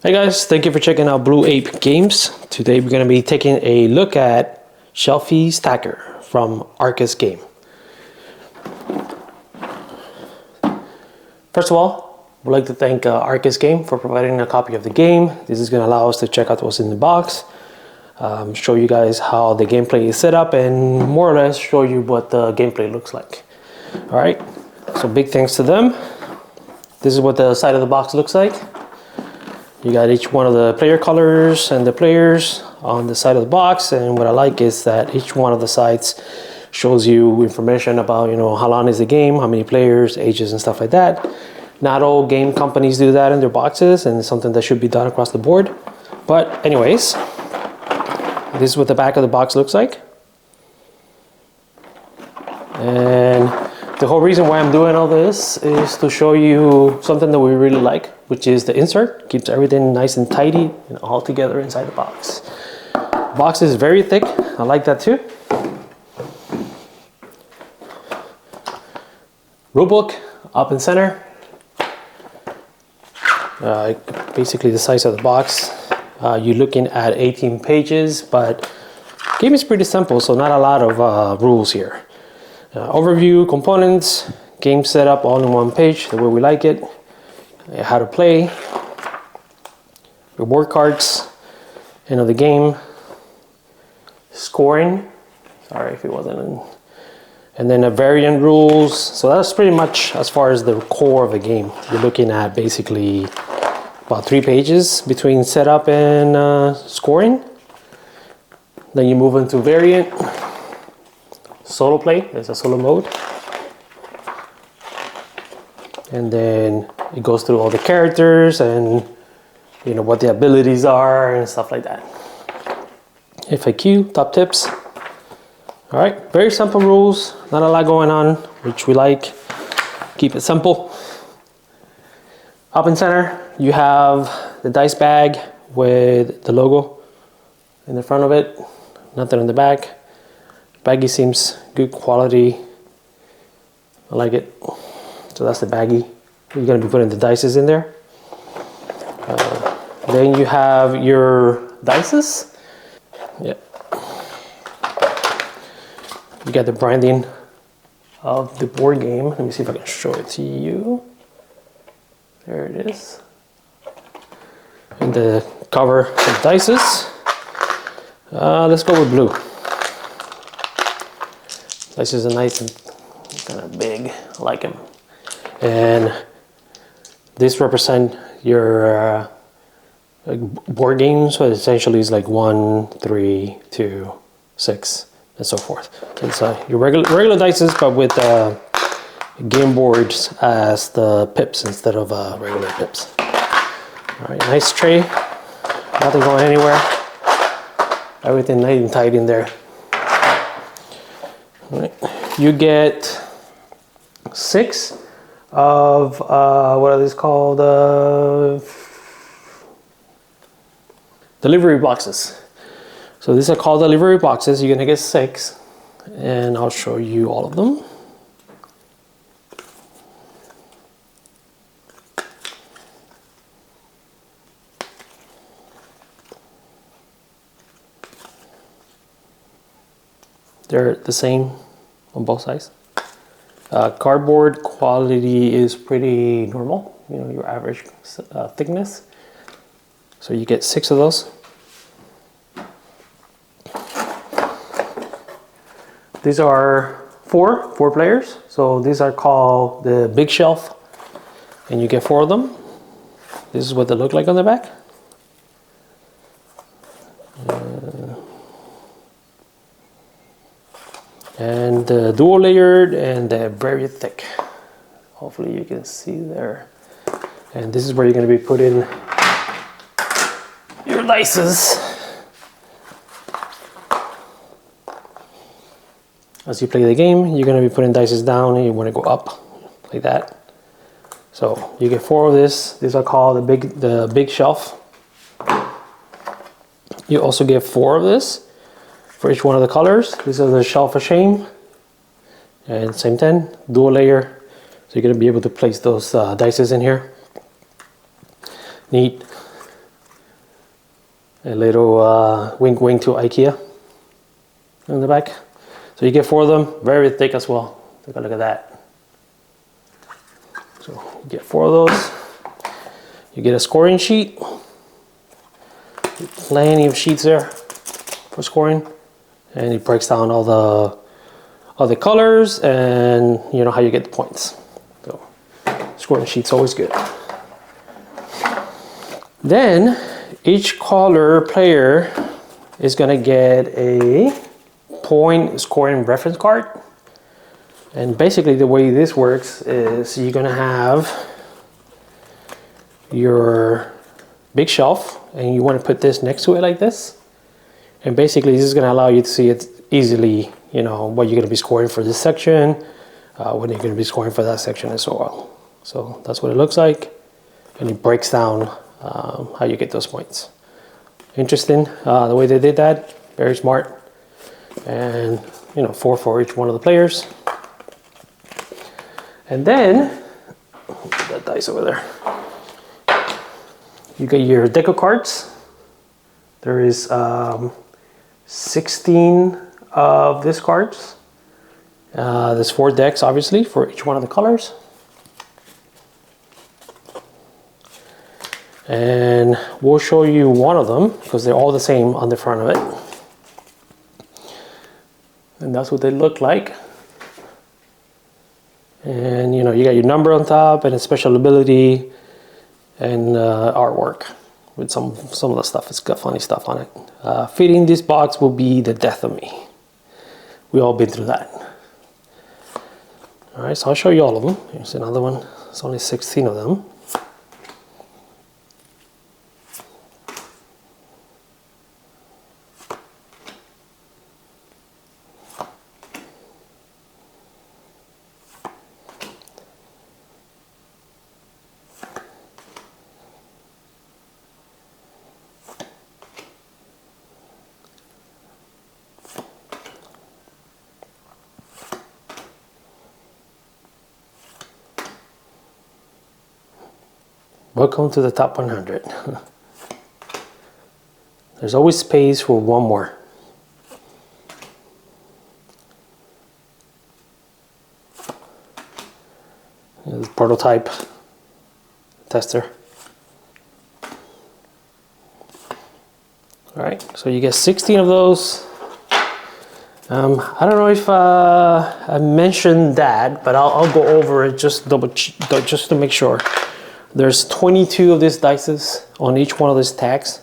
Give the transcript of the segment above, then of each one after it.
Hey guys, thank you for checking out BlueApeGames. Today we're going to be taking a look at Shelfie Stacker from Arkus game. First of all, we'd like to thank Arkus game for providing a copy of the game. This is going to allow us to check out what's in the box, show you guys how the gameplay is set up, and more or less show you what the gameplay looks like. Alright, so big thanks to them. This is what the side of the box looks like. You got each one of the player colors and the players on the side of the box, and what I like is that each one of the sides shows you information about, how long is the game, how many players, ages, and stuff like that. Not all game companies do that in their boxes, and it's something that should be done across the board. But anyways, this is what the back of the box looks like. And the whole reason why I'm doing all this is to show you something that we really like, which is the insert. Keeps everything nice and tidy and all together inside the box. The box is very thick. I like that too. Rulebook up in center. Basically the size of the box. You're looking at 18 pages, but the game is pretty simple, so not a lot of rules here. Overview, components, game setup all in one page, the way we like it. How to play, reward cards, end of the game, scoring, sorry if it wasn't in, and then a variant rules. So that's pretty much as far as the core of the game. You're looking at basically about 3 pages between setup and scoring. Then you move into variant. Solo play, there's a solo mode. And then it goes through all the characters and what the abilities are and stuff like that. FAQ, top tips. All right, very simple rules, not a lot going on, which we like. Keep it simple. Up in center, you have the dice bag with the logo in the front of it, nothing in the back. Baggie seems good quality. I like it. So that's the baggie. You're going to be putting the dices in there. Then you have your dices. Yeah. You got the branding of the board game. Let me see if I can show it to you. There it is. And the cover of the dices. Let's go with blue. This is a nice and kind of big, I like them. And this represent your board games, so essentially it's like 1, 3, 2, 6, and so forth. It's your regular dices, but with game boards as the pips instead of regular pips. All right, nice tray, nothing going anywhere. Everything nice and tight in there. Right. You get 6 of what are these called? Delivery boxes. So these are called delivery boxes. You're gonna get 6, and I'll show you all of them. They're the same on both sides. Cardboard quality is pretty normal, your average thickness. So you get 6 of those. These are four players. So these are called the big shelf, and you get 4 of them. This is what they look like on the back. And the dual layered, and they're very thick. Hopefully you can see there. And this is where you're going to be putting your dices. As you play the game, you're going to be putting dices down, and you want to go up like that. So you get 4 of this. These are called the big shelf. You also get 4 of this for each one of the colors. These are the shelf of shame, and same thing, dual layer. So you're gonna be able to place those dices in here. Neat. A little wink wink to IKEA in the back. So you get 4 of them, very thick as well. Take a look at that. So you get 4 of those. You get a scoring sheet. Plenty of sheets there for scoring. And it breaks down all the colors and you know how you get the points. So scoring sheet's always good. Then each color player is gonna get a point scoring reference card. And basically the way this works is you're gonna have your big shelf and you want to put this next to it like this. And basically this is gonna allow you to see it easily, you know, what you're gonna be scoring for this section, what you're gonna be scoring for that section and so on. So that's what it looks like. And it breaks down how you get those points. Interesting, the way they did that, very smart. And you know, 4 for each one of the players. And then that dice over there. You get your deck of cards. There is 16 of these cards. There's 4 decks, obviously, for each one of the colors. And we'll show you one of them because they're all the same on the front of it. And that's what they look like. And you know, you got your number on top and a special ability and artwork with some of the stuff. It's got funny stuff on it. Fitting this box will be the death of me. We all been through that. All right, so I'll show you all of them. Here's another one. It's only 16 of them. Welcome to the top 100. There's always space for one more. This is prototype tester. All right, so you get 16 of those. I don't know if I mentioned that, but I'll go over it just to make sure. There's 22 of these dices on each one of these tags,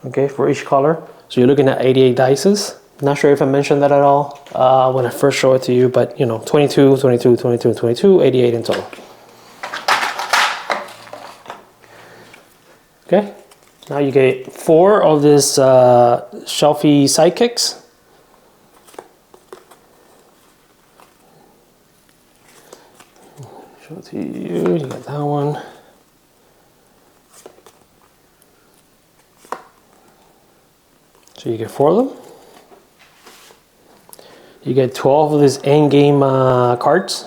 okay, for each color. So you're looking at 88 dices. Not sure if I mentioned that at all when I first showed it to you, but you know, 22, 22, 22, 22, 88 in total. Okay, now you get 4 of this Shelfie sidekicks. Show it to you, you got that one. So you get 4 of them. You get 12 of these endgame cards.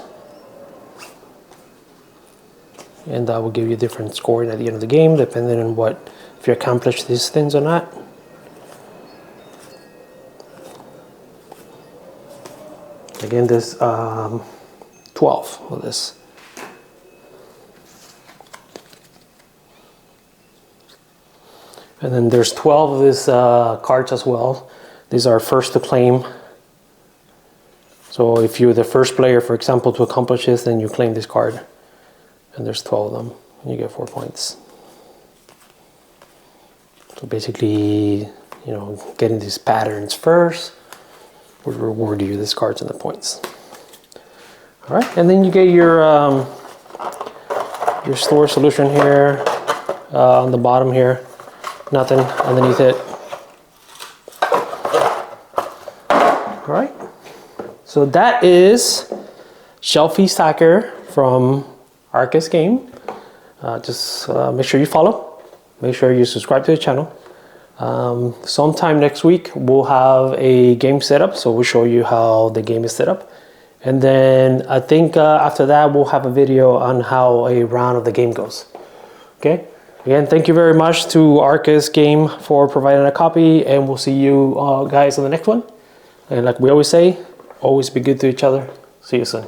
And that will give you different scoring at the end of the game, depending on if you accomplish these things or not. Again, there's 12 of this. And then there's 12 of these cards as well. These are first to claim. So if you're the first player, for example, to accomplish this, then you claim this card. And there's 12 of them. And you get 4 points. So basically, you know, getting these patterns first would reward you these cards and the points. All right, and then you get your store solution here on the bottom here. Nothing underneath it. All right. So that is Shelfie Stacker from Arkus Game. Just make sure you follow. Make sure you subscribe to the channel. Sometime next week we'll have a game setup, so we'll show you how the game is set up. And then I think after that we'll have a video on how a round of the game goes. Okay. Again, thank you very much to Arkus Game for providing a copy, and we'll see you guys on the next one. And like we always say, always be good to each other. See you soon.